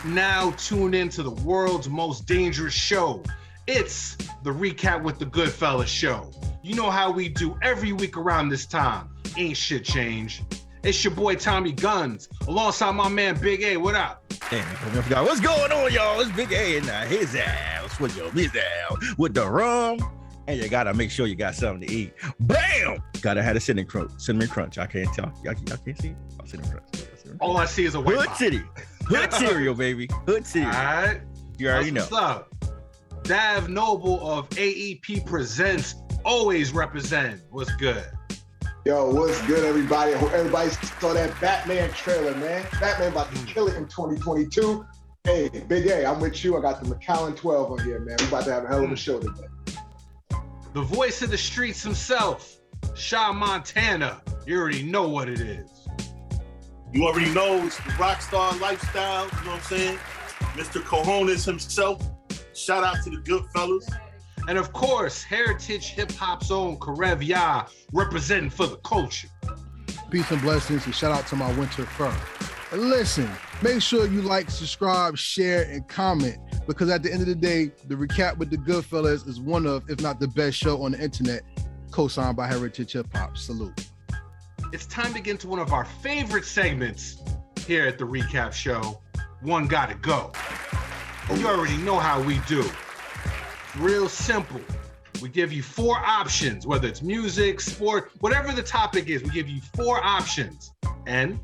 Now tune in to the world's most dangerous show. It's the Recap with the GoodFellaz Show. You know how we do every week around this time. Ain't shit changed. It's your boy Tommy Gunz, alongside my man Big A. What up? Damn, I forgot what's going on, y'all. It's Big A and his ass with your ass with the rum. And you gotta make sure you got something to eat. Bam! Gotta have a cinnamon crunch. I can't tell. Y'all can't see it? Oh, cinnamon crunch. All I see is a white Hood box. City. Hood cereal, baby. Hood cereal. All right. You already know. What's up? Dav Noble of AEP Presents always represent. What's good? Yo, what's good, everybody? I hope everybody saw that Batman trailer, man. Batman about to kill it in 2022. Hey, Big A, I'm with you. I got the McAllen 12 on here, man. We're about to have a hell of a show today. The voice of the streets himself, Shah Montana. You already know what it is. You already know it's the rock star lifestyle, you know what I'm saying? Mr. Cojones himself. Shout out to the GoodFellaz. And of course, heritage hip-hop's own Karev, representing for the culture. Peace and blessings, and shout out to my winter fur. And listen, make sure you like, subscribe, share, and comment, because at the end of the day, the Recap with the GoodFellaz is one of, if not the best show on the internet, co-signed by Heritage Hip Hop. Salute. It's time to get into one of our favorite segments here at the Recap Show, One Gotta Go. And you already know how we do. Real simple. We give you 4 options, whether it's music, sport, whatever the topic is, we give you 4 options. And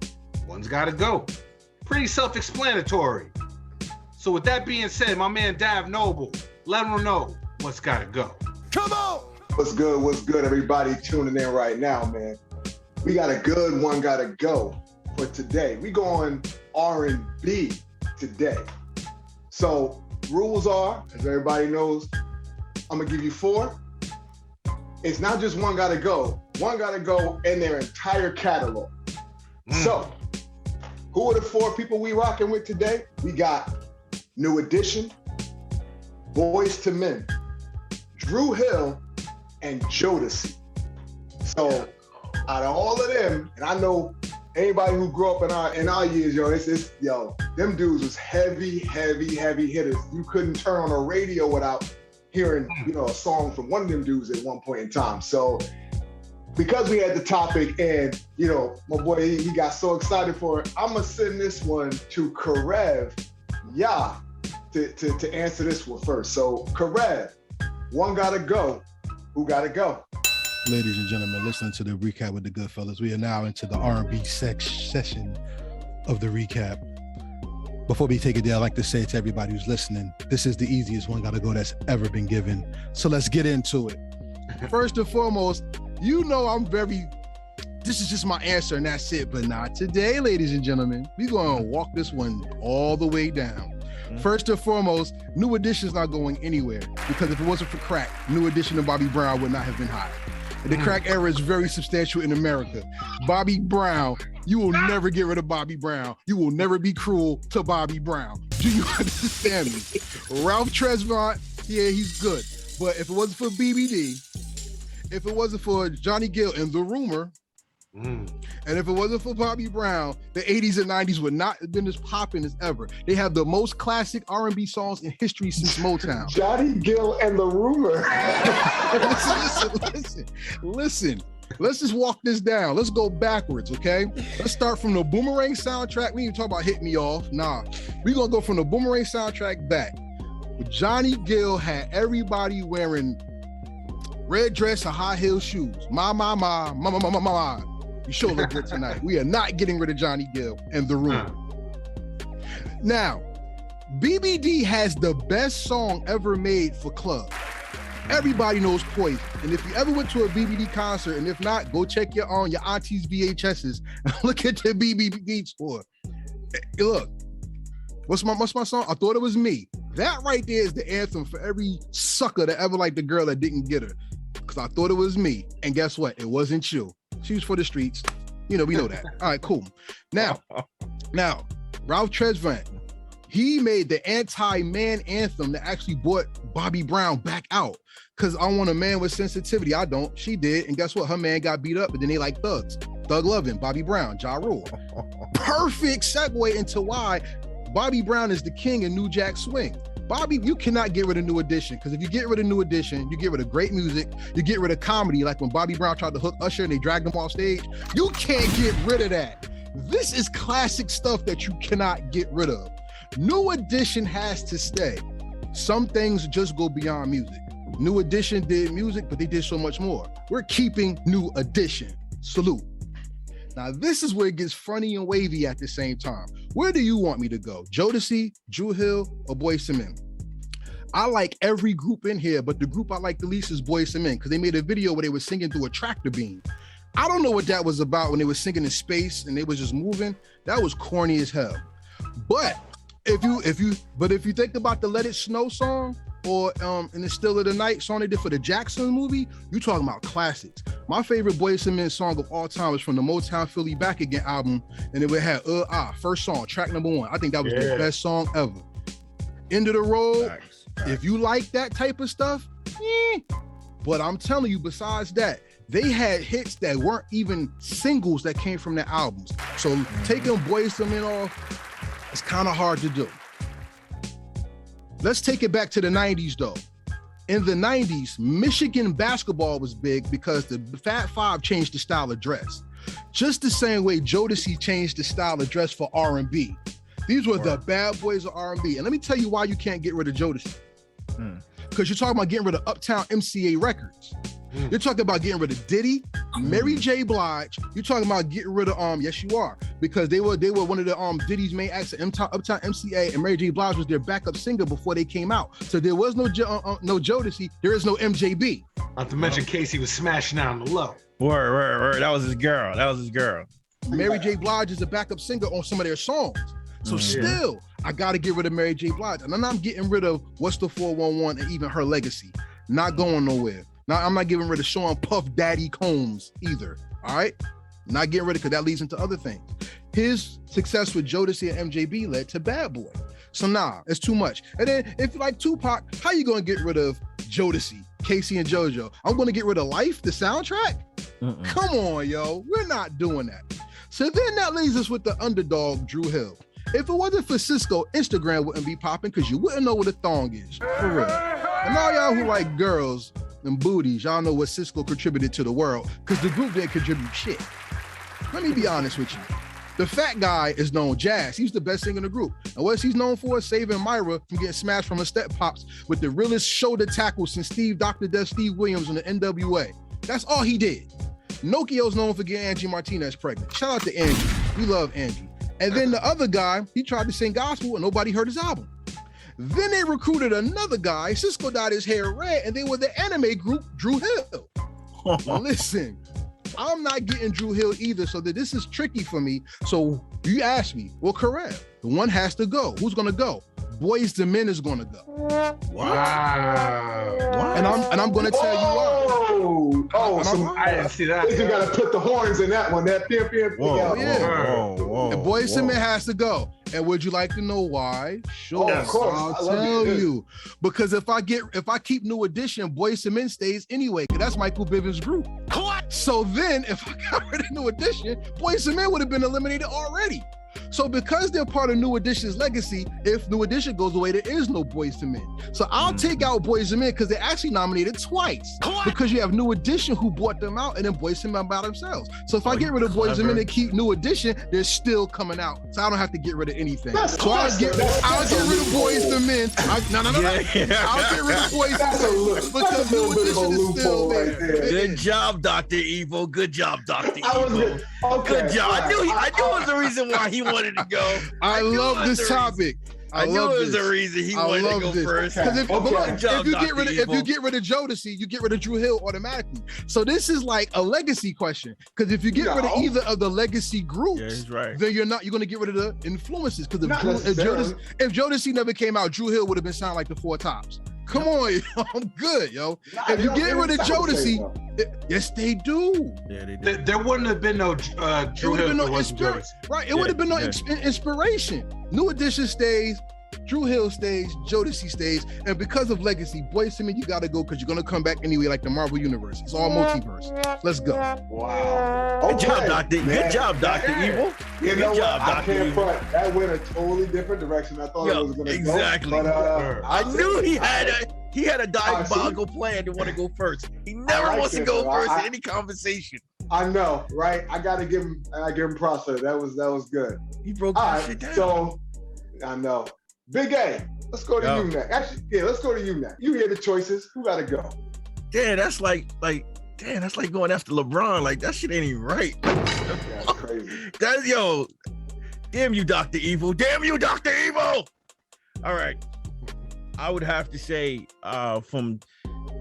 one's gotta go. Pretty self-explanatory. So with that being said, my man Dav Noble, let him know what's gotta go. Come on! What's good, everybody tuning in right now, man. We got a good one gotta go for today. We going R&B today. So rules are, as everybody knows, I'm gonna give you 4. It's not just one gotta go in their entire catalog. So who are the 4 people we rocking with today? We got New Edition, Boyz II Men, Dru Hill, and Jodeci. So out of all of them, and I know anybody who grew up in our years, them dudes was heavy hitters. You couldn't turn on a radio without hearing, a song from one of them dudes at one point in time. So because we had the topic and, my boy, he got so excited for it, I'm gonna send this one to Karev, to answer this one first. So Karev, one gotta go. Who gotta go? Ladies and gentlemen, listening to the Recap with the GoodFellaz. We are now into the R&B session of the Recap. Before we take it there, I'd like to say to everybody who's listening, this is the easiest one gotta go that's ever been given. So let's get into it. First and foremost, this is just my answer and that's it, but not today, ladies and gentlemen. We're gonna walk this one all the way down. First and foremost, New Edition's not going anywhere, because if it wasn't for crack, New Edition and Bobby Brown would not have been hot. And the crack era is very substantial in America. Bobby Brown, you will never get rid of Bobby Brown. You will never be cruel to Bobby Brown. Do you understand me? Ralph Tresvant, yeah, he's good. But if it wasn't for BBD, if it wasn't for Johnny Gill and The Rumor, and if it wasn't for Bobby Brown, the 80s and 90s would not have been as popping as ever. They have the most classic R&B songs in history since Motown. Johnny Gill and The Rumor. Listen. Let's just walk this down. Let's go backwards, okay? Let's start from the Boomerang soundtrack. We ain't even talk about Hit Me Off. Nah, we gonna go from the Boomerang soundtrack back. Johnny Gill had everybody wearing red dress and high heel shoes. My. You sure look good tonight. We are not getting rid of Johnny Gill and The Rumor. Now, BBD has the best song ever made for club. Everybody knows Poison. And if you ever went to a BBD concert, and if not, go check your auntie's VHSs and look at the BBD score. Look, what's my song? I Thought It Was Me. That right there is the anthem for every sucker that ever liked the girl that didn't get her. Because I thought it was me. And guess what? It wasn't you. She was for the streets. We know that. All right, cool. Now, Ralph Tresvant, he made the anti-man anthem that actually brought Bobby Brown back out. Because I want a man with sensitivity. I don't. She did. And guess what? Her man got beat up, but then they like thugs. Thug Lovin', Bobby Brown, Ja Rule. Perfect segue into why Bobby Brown is the king in New Jack Swing. Bobby, you cannot get rid of New Edition, because if you get rid of New Edition, you get rid of great music, you get rid of comedy, like when Bobby Brown tried to hook Usher and they dragged him off stage. You can't get rid of that. This is classic stuff that you cannot get rid of. New Edition has to stay. Some things just go beyond music. New Edition did music, but they did so much more. We're keeping New Edition. Salute. Now, this is where it gets funny and wavy at the same time. Where do you want me to go? Jodeci, Dru Hill, or Boyz II Men? I like every group in here, but the group I like the least is Boyz II Men, because they made a video where they were singing through a tractor beam. I don't know what that was about when they were singing in space and they was just moving. That was corny as hell. But if you think about the Let It Snow song, or in the Still of the Night song they did for the Jackson movie, you talking about classics. My favorite Boyz II Men song of all time is from the Motown Philly Back Again album, and it had first song, track number 1. I think that was the best song ever. End of the Road. Nice. If you like that type of stuff, but I'm telling you, besides that, they had hits that weren't even singles that came from their albums. So taking Boyz II Men off, it's kind of hard to do. Let's take it back to the 90s though. In the 90s, Michigan basketball was big because the Fat Five changed the style of dress. Just the same way Jodeci changed the style of dress for R&B. These were the bad boys of R&B. And let me tell you why you can't get rid of Jodeci. Because you're talking about getting rid of Uptown MCA Records. You're talking about getting rid of Diddy, Mary J. Blige. You're talking about getting rid of yes you are, because they were one of the Diddy's main acts at Uptown MCA, and Mary J. Blige was their backup singer before they came out. So there was no Jodeci, there is no MJB. Not to mention Casey was smashing out on the low. Word. That was his girl. Mary J. Blige is a backup singer on some of their songs. So still, I got to get rid of Mary J. Blige. And then I'm getting rid of What's the 411 and even her legacy. Not going nowhere. Now, I'm not getting rid of Sean Puff Daddy Combs either, all right? Not getting rid of, because that leads into other things. His success with Jodeci and MJB led to Bad Boy. So nah, it's too much. And then if you like Tupac, how you gonna get rid of Jodeci, Casey and JoJo? I'm gonna get rid of Life, the soundtrack? Come on, yo, we're not doing that. So then that leaves us with the underdog, Dru Hill. If it wasn't for Cisco, Instagram wouldn't be popping, because you wouldn't know what a thong is, for real. And all y'all who like girls and booties, y'all know what Cisco contributed to the world, because the group didn't contribute shit. Let me be honest with you. The fat guy is known Jazz. He's the best singer in the group. And what he's known for is saving Myra from getting smashed from her step pops with the realest shoulder tackle since Dr. Death Steve Williams in the NWA. That's all he did. Nokio's known for getting Angie Martinez pregnant. Shout out to Angie. We love Angie. And then the other guy, he tried to sing gospel and nobody heard his album. Then they recruited another guy. Cisco dyed his hair red, and they were the anime group Dru Hill. Listen, I'm not getting Dru Hill either, so that this is tricky for me. So you ask me, well, Karev, the one has to go. Who's gonna go? Boyz II Men is gonna go. Wow. And I'm gonna tell you why. I didn't see that. You gotta put the horns in that one. That pew. Whoa. And Boyz II Men has to go. And would you like to know why? Sure, of course. I'll tell you. Because if I keep New Edition, Boyz II Men stays anyway, because that's Michael Bivins' group. What? So then, if I got rid of New Edition, Boyz II Men would have been eliminated already. So because they're part of New Edition's legacy, if New Edition goes away, there is no Boyz II Men. So I'll take out Boyz II Men because they're actually nominated twice. Because you have New Edition who brought them out, and then Boyz II Men by themselves. So if I get rid of Boyz II Men and keep New Edition, they're still coming out. So I don't have to get rid of anything. So I'll get rid of Boyz II Men. I'll get rid of Boyz II Men because New Edition is still there. Good job, Dr. Evil. Good job, Dr. Evil. Okay. Good job. I knew it was the reason why he wanted to go. I love this topic. I knew it was the reason he wanted to go first. Because if you get rid of Jodeci, you get rid of Dru Hill automatically. So this is like a legacy question. Because if you get rid of either of the legacy groups, then you're going to get rid of the influences. Because if Jodeci never came out, Dru Hill would have been sounding like the Four Tops. Come on, yo, I'm good, yo. If you get rid of Jodeci, yes, they do. Yeah, they do. There wouldn't have been no Dru Hill. Right, it would have been no inspiration. New Edition stays. Drew Hill stays, Jodeci stays, and because of legacy, Boyz II Men, you gotta go because you're gonna come back anyway, like the Marvel universe. It's all multiverse. Let's go. Wow. Good job, Doctor. Good job, Dr. Evil. You know Good what? job, I Dr. can't Evil. front. That went a totally different direction. I thought it was gonna exactly. go. But, I knew he had a diabolical plan to want to go first. He never wants to go first in any conversation. I know, right? I gotta give him props for that. That was good. He broke All that right, shit down. so I know. Big A, let's go to you next. Actually, yeah, let's go to you next. You hear the choices. Who gotta go? Damn, that's like going after LeBron. Like that shit ain't even right. That's crazy. Damn you, Dr. Evil. Damn you, Dr. Evil. All right. I would have to say,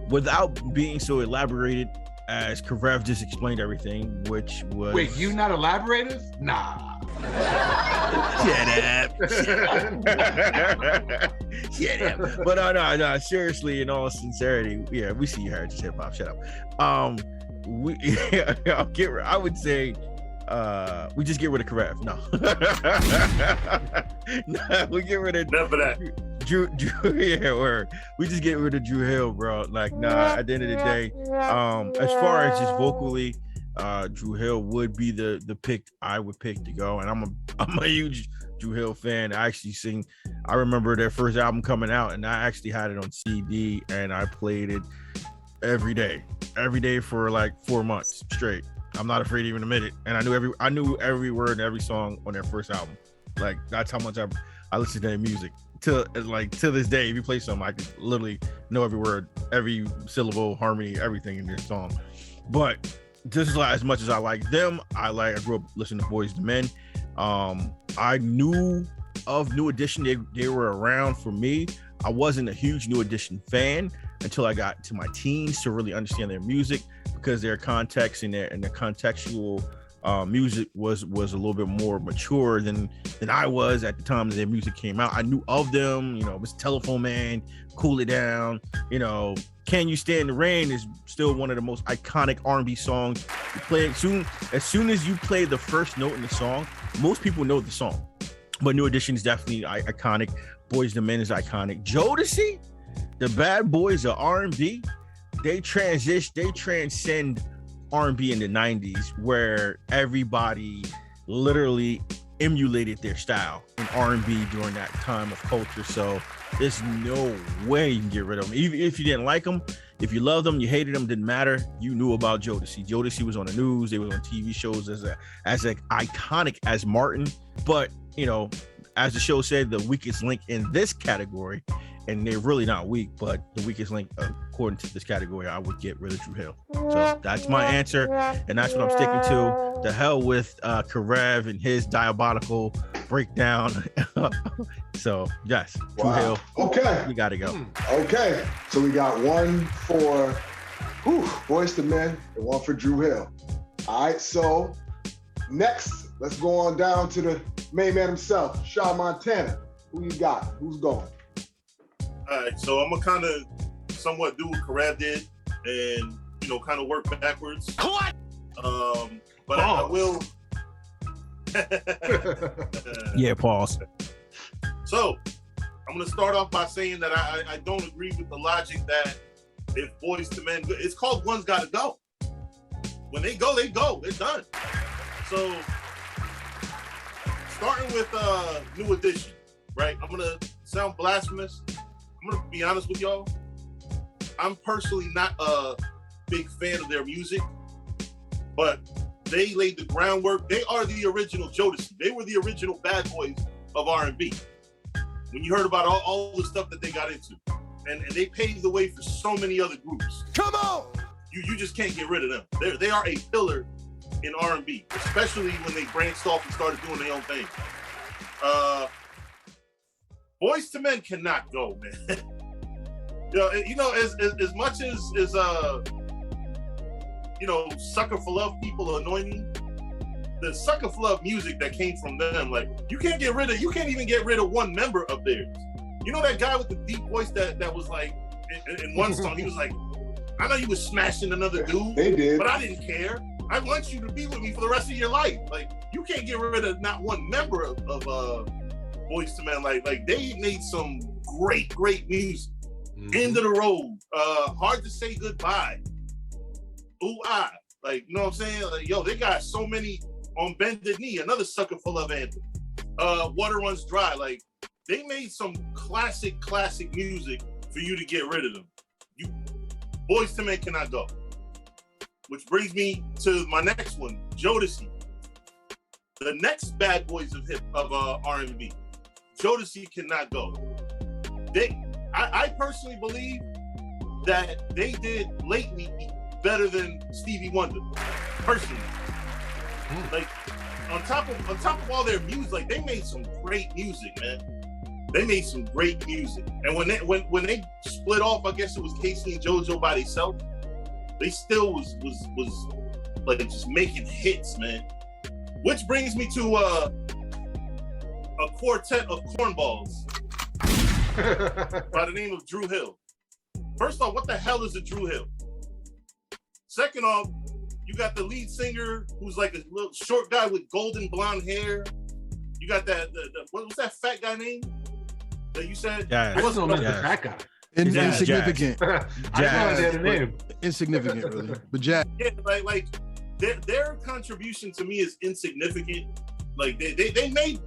without being so elaborated as Karev just explained everything, which was... Wait, you not elaborative? Nah. Shut up. But no, seriously, in all sincerity, yeah, we see you here, just hip hop. Shut up. I would say we just get rid of Karev. No. No, we get rid of Never that. Drew, yeah, word. We just get rid of Drew Hill, bro. Like, nah, at the end of the day, as far as just vocally, Drew Hill would be the pick I would pick to go. And I'm a huge Drew Hill fan. I remember their first album coming out, and I actually had it on CD, and I played it every day for like 4 months straight. I'm not afraid to even admit it. And I knew every word and every song on their first album. Like, that's how much I listen to their music. To this day, if you play something, I can literally know every word, every syllable, harmony, everything in their song. But just as much as I like them, I grew up listening to Boyz II Men. I knew of New Edition. They were around for me. I wasn't a huge New Edition fan until I got to my teens to really understand their music, because their context and their contextual music was a little bit more mature than I was at the time that their music came out. I knew of them, it was Telephone Man, Cool It Down, Can You Stand the Rain is still one of the most iconic R&B songs. You play it as soon as you play the first note in the song, most people know the song. But New Edition is definitely iconic. Boyz II Men is iconic. Jodeci, the bad boys of R&B, they transcend R&B in the 90s, where everybody literally emulated their style in R&B during that time of culture. So there's no way you can get rid of them. Even if you didn't like them, if you loved them, you hated them, didn't matter. You knew about Jodeci. Jodeci was on the news. They were on TV shows as iconic as Martin. But, as the show said, the weakest link in this category, and they're really not weak, but the weakest link according to this category, I would get rid of Drew Hill. So that's my answer, and that's what I'm sticking to. The hell with Karev and his diabolical breakdown. So yes, Drew Hill. Okay, we gotta go. Okay, so we got one for Boyz II Men and one for Drew Hill. All right, so next, let's go on down to the main man himself, Shah Montana. Who you got? Who's going? All right, so I'm gonna kind of somewhat do what Karev did, and kind of work backwards. What? But I will. Yeah, pause. So I'm gonna start off by saying that I don't agree with the logic that if Boyz II Men, it's called One's Gotta Go. When they go, they're done. So starting with New Edition, right? I'm gonna sound blasphemous. I'm gonna be honest with y'all. I'm personally not a big fan of their music, but they laid the groundwork. They are the original Jodeci. They were the original bad boys of R&B. When you heard about all the stuff that they got into, and they paved the way for so many other groups. Come on! You just can't get rid of them. They are a pillar in R&B, especially when they branched off and started doing their own thing. Boyz II Men cannot go, man. As much as Sucker for Love people annoy me, the Sucker for Love music that came from them, like, you can't even get rid of one member of theirs. You know that guy with the deep voice that was like, in one song, he was like, I know you was smashing another dude, they did, but I didn't care. I want you to be with me for the rest of your life. Like, you can't get rid of not one member of Boyz II Men. Like they made some great music. End of the road. Hard to say goodbye. Ooh, ah. Like, you know what I'm saying? Like, yo, they got so many on Bended Knee, another sucker for love anthem. Water Runs Dry. Like, they made some classic music for you to get rid of them. Boyz II Men cannot go. Which brings me to my next one, Jodeci. The next bad boys of R&B. Jodeci cannot go. I personally believe that they did lately better than Stevie Wonder. Personally. Like, on top of all their music, like, they made some great music, man. They made some great music. And when they split off, I guess it was Casey and JoJo by themselves, they still was like just making hits, man. Which brings me to a quartet of cornballs by the name of Dru Hill. First off, what the hell is a Dru Hill? Second off, you got the lead singer who's like a little short guy with golden blonde hair. You got what's that fat guy name that you said? Yeah, I wasn't the fat guy. Insignificant. I don't know the name. Insignificant, really. But Jack. Yeah, like their contribution to me is insignificant. Like they made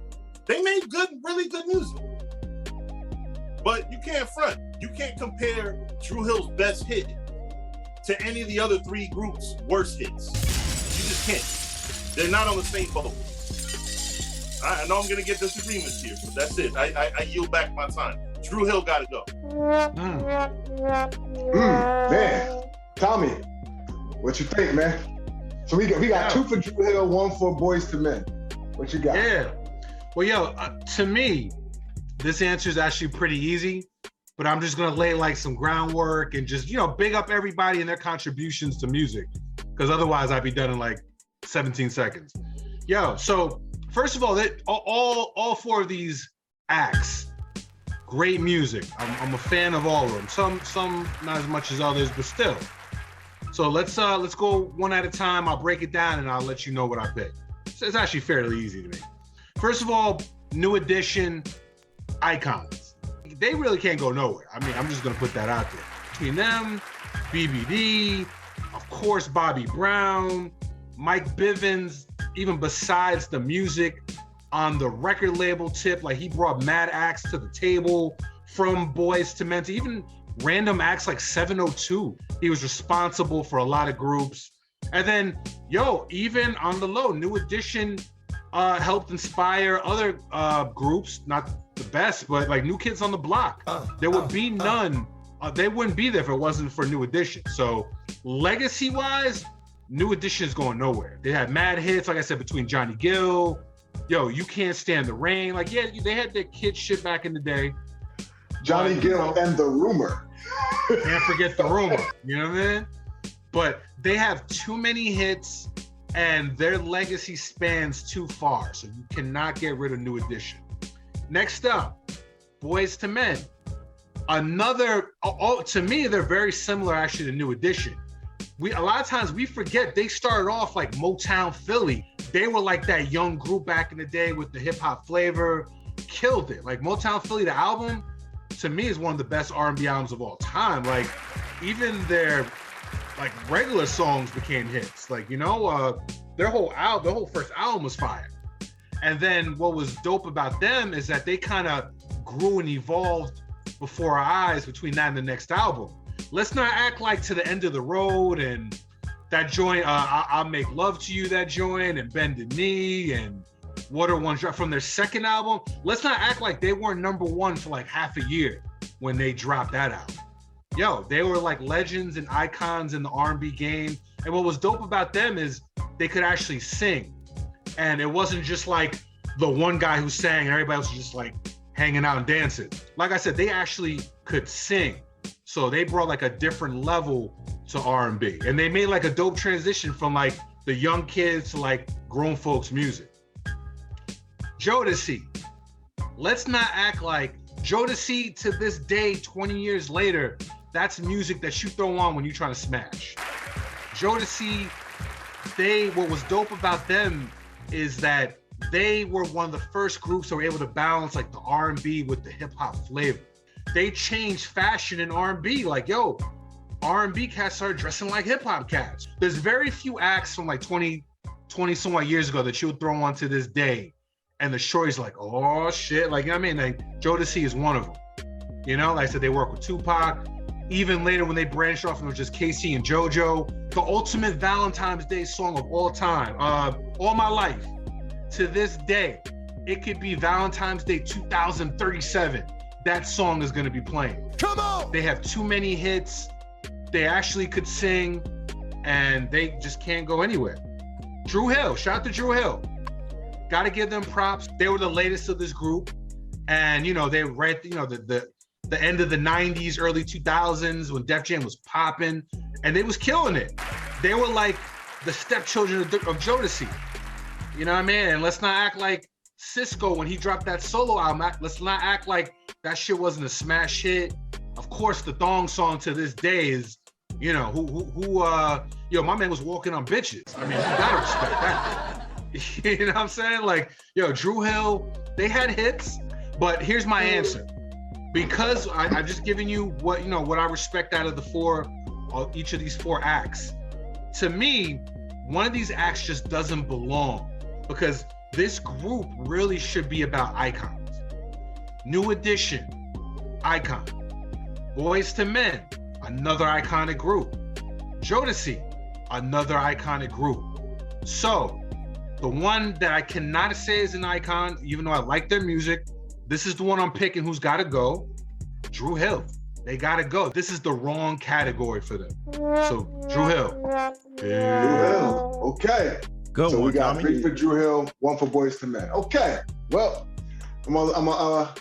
good, really good music. But you can't front. You can't compare Dru Hill's best hit to any of the other three groups' worst hits. You just can't. They're not on the same boat. I know I'm gonna get disagreements here, but that's it. I yield back my time. Dru Hill gotta go. Man, Tommy, what you think, man? So we got two for Dru Hill, one for Boyz II Men. What you got? Yeah. Well, yo, to me, this answer is actually pretty easy, but I'm just gonna lay like some groundwork and just, big up everybody and their contributions to music, because otherwise I'd be done in like 17 seconds. Yo, so first of all, all four of these acts, great music. I'm a fan of all of them. Some not as much as others, but still. So let's go one at a time. I'll break it down and I'll let you know what I picked. So it's actually fairly easy to me. First of all, New Edition icons. They really can't go nowhere. I mean, I'm just gonna put that out there. Between them, BBD, of course, Bobby Brown, Mike Bivins, even besides the music on the record label tip, like he brought mad acts to the table from Boyz II Men to even random acts like 702. He was responsible for a lot of groups. And then, even on the low, New Edition helped inspire other groups, not the best, but like New Kids on the Block. There would be none. They wouldn't be there if it wasn't for New Edition. So legacy-wise, New Edition is going nowhere. They had mad hits, like I said, between Johnny Gill, You Can't Stand the Rain. Like, yeah, they had their kid shit back in the day. Johnny Gill and The Rumor. Can't forget The Rumor, you know what I mean? But they have too many hits and their legacy spans too far. So you cannot get rid of New Edition. Next up, Boyz II Men. To me, they're very similar actually to New Edition. A lot of times we forget they started off like Motown Philly. They were like that young group back in the day with the hip hop flavor, killed it. Like Motown Philly, the album, to me is one of the best R&B albums of all time. Like even their like regular songs became hits. Like, their whole first album was fire. And then what was dope about them is that they kind of grew and evolved before our eyes between that and the next album. Let's not act like To the End of the Road and that joint, I'll Make Love to You, that joint, and Bended Knee and Water One Drop from their second album. Let's not act like they weren't number one for like half a year when they dropped that album. They were like legends and icons in the R&B game. And what was dope about them is they could actually sing. And it wasn't just like the one guy who sang and everybody else was just like hanging out and dancing. Like I said, they actually could sing. So they brought like a different level to R&B. And they made like a dope transition from like the young kids to like grown folks music. Jodeci. Let's not act like Jodeci to this day, 20 years later, that's music that you throw on when you're trying to smash. Jodeci, what was dope about them is that they were one of the first groups that were able to balance like the R&B with the hip hop flavor. They changed fashion in R&B. Like, yo, R&B cats started dressing like hip hop cats. There's very few acts from like 20 some odd years ago that you would throw on to this day. And the shorty's like, oh shit. Like, you know what I mean? Like, Jodeci is one of them. You know, like I said, they work with Tupac. Even later when they branched off and it was just Casey and JoJo, the ultimate Valentine's Day song of all time, all my life, to this day, it could be Valentine's Day 2037. That song is gonna be playing. Come on! They have too many hits. They actually could sing and they just can't go anywhere. Dru Hill, shout out to Dru Hill. Gotta give them props. They were the latest of this group. And you know, they were right, you know, the end of the 90s, early 2000s when Def Jam was popping, and they was killing it. They were like the stepchildren of Jodeci. You know what I mean? And let's not act like Cisco when he dropped that solo album. Let's not act like that shit wasn't a smash hit. Of course, the thong song to this day is, you know, yo, my man was walking on bitches. I mean, you gotta respect that. You know what I'm saying? Like, yo, Dru Hill, they had hits, but here's my answer. Because I've just given you what I respect out of each of these four acts. To me, one of these acts just doesn't belong because this group really should be about icons. New Edition, icon. Boyz II Men, another iconic group. Jodeci, another iconic group. So, the one that I cannot say is an icon, even though I like their music, this is the one I'm picking who's got to go. Dru Hill. They got to go. This is the wrong category for them. So, Dru Hill. Dru Hill. Okay. Good so one, we got Tommy. 3 for Dru Hill, 1 for Boyz II Men. Okay. Well, I'm gonna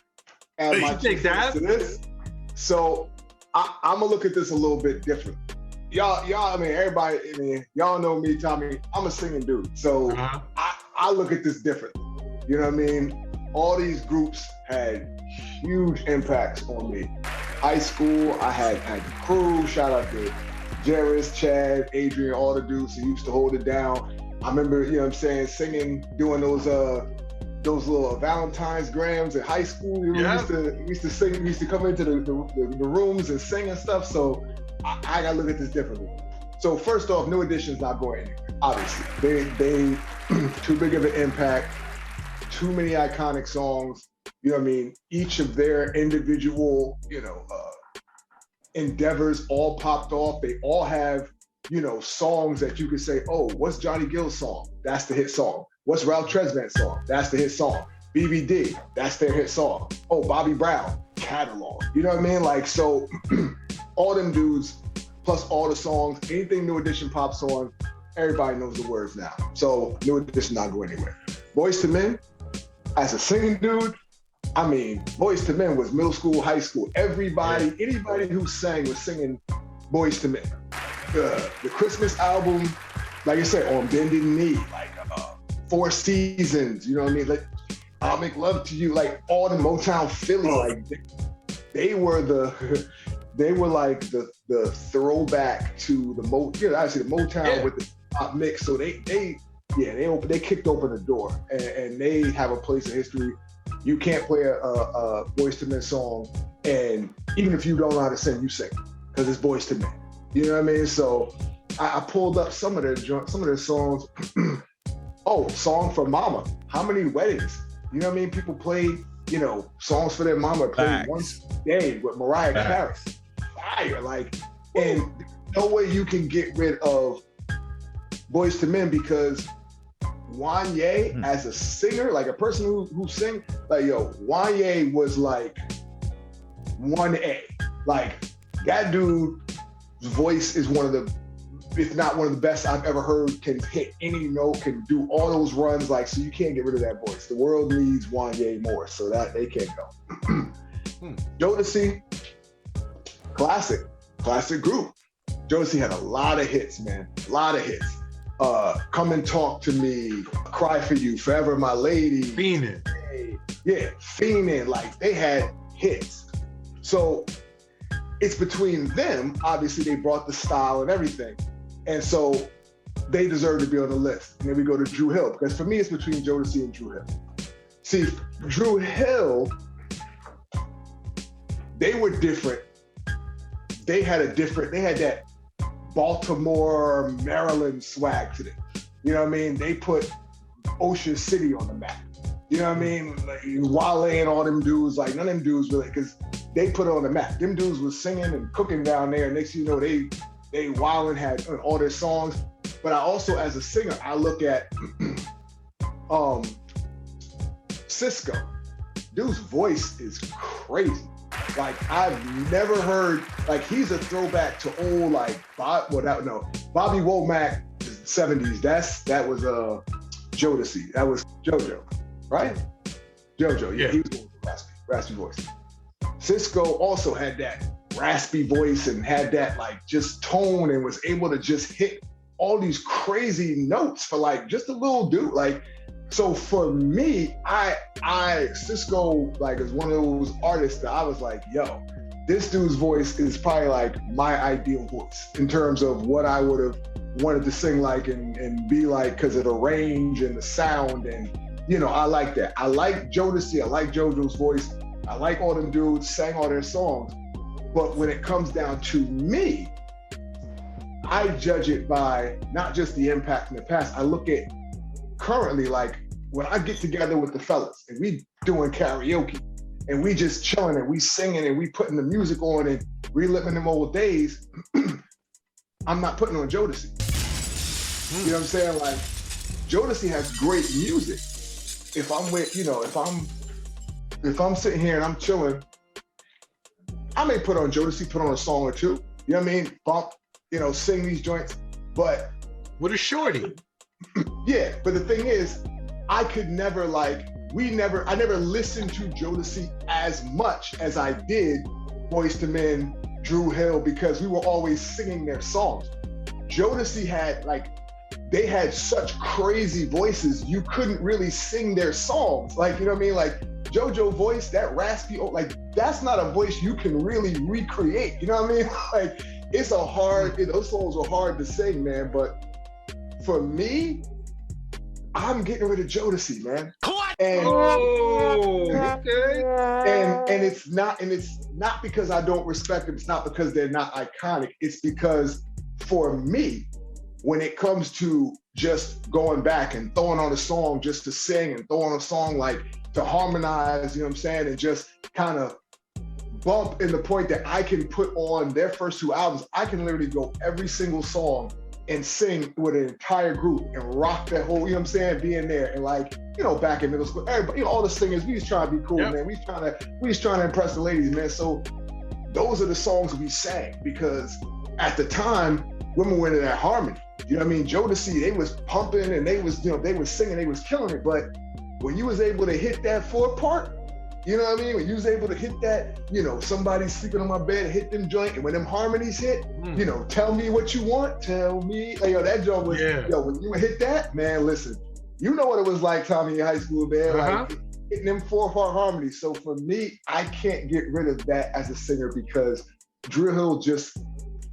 add my 2 cents to this. So I'm gonna look at this a little bit different. Y'all, I mean, everybody, I mean, y'all know me, Tommy. I'm a singing dude. So I look at this differently. You know what I mean? All these groups had huge impacts on me. High school, I had the crew. Shout out to Jairus, Chad, Adrian, all the dudes who used to hold it down. I remember, you know what I'm saying, singing, doing those little Valentine's grams in high school. We used to sing, we used to come into the rooms and sing and stuff. So I gotta look at this differently. So first off, New Edition's not going anywhere. Obviously, they too big of an impact. Too many iconic songs, you know what I mean? Each of their individual, endeavors all popped off. They all have, songs that you could say, oh, what's Johnny Gill's song? That's the hit song. What's Ralph Tresvant's song? That's the hit song. BBD, that's their hit song. Oh, Bobby Brown, catalog. You know what I mean? Like, so all them dudes, plus all the songs, anything New Edition pops on, everybody knows the words now. So New Edition not going anywhere. Boyz II Men, as a singing dude, I mean, Boyz II Men was middle school, high school. Anybody who sang was singing Boyz II Men. The Christmas album, like I said, On Bended Knee, like 4 Seasons, you know what I mean? Like, I'll Make Love to You, like all the Motown Philly, like they were like the throwback to the Motown with the pop mix. So they kicked open the door and they have a place in history. You can't play a Boyz II Men song, and even if you don't know how to sing, you sing because it's Boyz II Men. You know what I mean? So I pulled up some of their songs. Oh, Song for Mama. How many weddings? You know what I mean? People played, songs for their mama. Played Once a Day with Mariah Carey. Fire, like, and no way you can get rid of Boyz II Men because Wanye as a singer, like a person who sing, like Wanye was like 1A. Like that dude's voice is one of the, if not one of the best I've ever heard, can hit any note, can do all those runs, like, so you can't get rid of that voice. The world needs Wanye more, so that they can't go. Jodeci, classic group. Jodeci had a lot of hits, man, a lot of hits. Come and Talk to Me, Cry for You, Forever My Lady. Fiendin'. Yeah, Fiendin', like they had hits. So it's between them, obviously they brought the style and everything. And so they deserve to be on the list. And then we go to Dru Hill, because for me, it's between Jodeci and Dru Hill. See, Dru Hill, they were different. They had that Baltimore, Maryland swag to them. You know what I mean? They put Ocean City on the map. You know what I mean? Like, Wale and all them dudes, like none of them dudes really, because they put it on the map. Them dudes was singing and cooking down there. Next thing you know, they Wildin' had all their songs. But I also, as a singer, I look at Cisco. Dude's voice is crazy. Like, I've never heard, like, he's a throwback to old, like, Bobby Womack, 70s. That was Jodeci. That was JoJo, right? JoJo, yeah. He was going with raspy voice. Cisco also had that raspy voice and had that, like, just tone, and was able to just hit all these crazy notes for, like, just a little dude. Like, so for me, Cisco, like, is one of those artists that I was like, yo, this dude's voice is probably like my ideal voice in terms of what I would have wanted to sing like and be like, because of the range and the sound. And, you know, I like that. I like Jodeci. I like JoJo's voice. I like all them dudes, sang all their songs. But when it comes down to me, I judge it by not just the impact in the past. I look at currently, like, when I get together with the fellas and we doing karaoke and we just chilling and we singing and we putting the music on and reliving them old days, I'm not putting on Jodeci. You know what I'm saying? Like, Jodeci has great music. If I'm with, you know, if I'm sitting here and I'm chilling, I may put on Jodeci, put on a song or two. You know what I mean? Bump, you know, sing these joints. But with a shorty. Yeah, but the thing is, I never listened to Jodeci as much as I did Boyz II Men, Dru Hill, because we were always singing their songs. Jodeci had, like, they had such crazy voices, you couldn't really sing their songs. Like, you know what I mean? Like, JoJo voice, that raspy, like, that's not a voice you can really recreate. You know what I mean? Like, those songs are hard to sing, man. But for me, I'm getting rid of Jodeci, man. And, okay. And it's not because I don't respect them. It's not because they're not iconic. It's because for me, when it comes to just going back and throwing on a song just to sing and throwing on a song like to harmonize, you know what I'm saying, and just kind of bump in the point that I can put on their first two albums, I can literally go every single song and sing with an entire group and rock that whole, you know what I'm saying, being there. And, like, you know, back in middle school, everybody, you know, all the singers, we just trying to be cool, man. We just trying to impress the ladies, man. So those are the songs we sang, because at the time, women were in that harmony. You know what I mean? Jodeci, they was pumping and they was, you know, they was singing, they was killing it. But when you was able to hit that four part, you know what I mean? When you was able to hit that, you know, somebody's sleeping on my bed, hit them joint, and when them harmonies hit, you know, tell me what you want, tell me. Like, yo, that joint was, yo, when you hit that, man, listen, you know what it was like, Tommy, in high school, man, like hitting them 4-part harmonies. So for me, I can't get rid of that as a singer, because Dru Hill just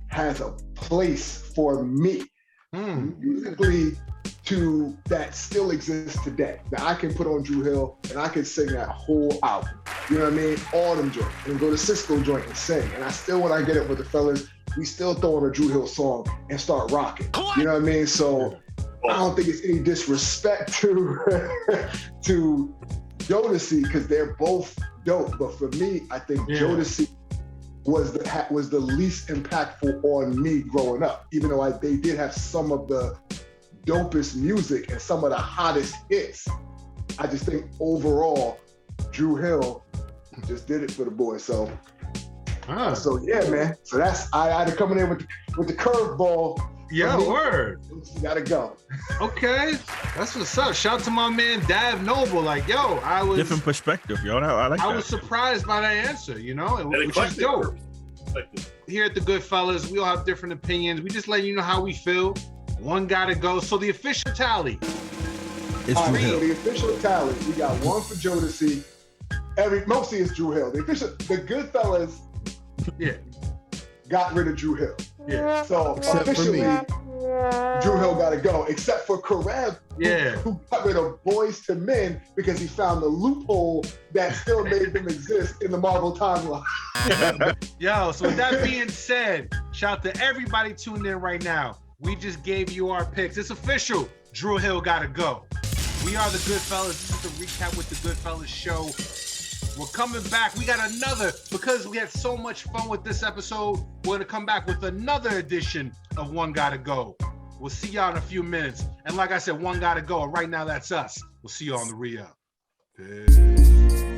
has a place for me, musically, to that still exists today. Now I can put on Dru Hill and I can sing that whole album. You know what I mean? All them joints. And go to Cisco joint and sing. And I still, when I get it with the fellas, we still throw on a Dru Hill song and start rocking. You know what I mean? So I don't think it's any disrespect to to Jodeci, because they're both dope. But for me, I think Jodeci was the least impactful on me growing up, even though they did have some of the dopest music and some of the hottest hits. I just think overall, Dru Hill just did it for the boys. So, so yeah, man. So that's, I had to come in there with the curveball. Yeah, word. You gotta go. Okay, that's what's up. Shout out to my man Dav Noble. Like, yo, I was different perspective, yo. I like that. I was surprised by that answer, you know, which is dope. Here at the GoodFellaz, we all have different opinions. We just let you know how we feel. One gotta go. So the official tally. It's Dru Hill. The official tally. We got one for Jodeci. Mostly it's Dru Hill. The GoodFellaz got rid of Dru Hill. Yeah. So Except officially, Drew Hill Gotta Go, except for Karev, who got rid of Boys to Men because he found the loophole that still made them exist in the Marvel timeline. Yo, so with that being said, shout out to everybody tuned in right now. We just gave you our picks. It's official. Drew Hill Gotta Go. We are the Goodfellas. This is the Recap with the Goodfellas Show. We're coming back. We got another, because we had so much fun with this episode, we're going to come back with another edition of One Gotta Go. We'll see y'all in a few minutes. And like I said, One Gotta Go. Right now, that's us. We'll see y'all on the re-up. Peace.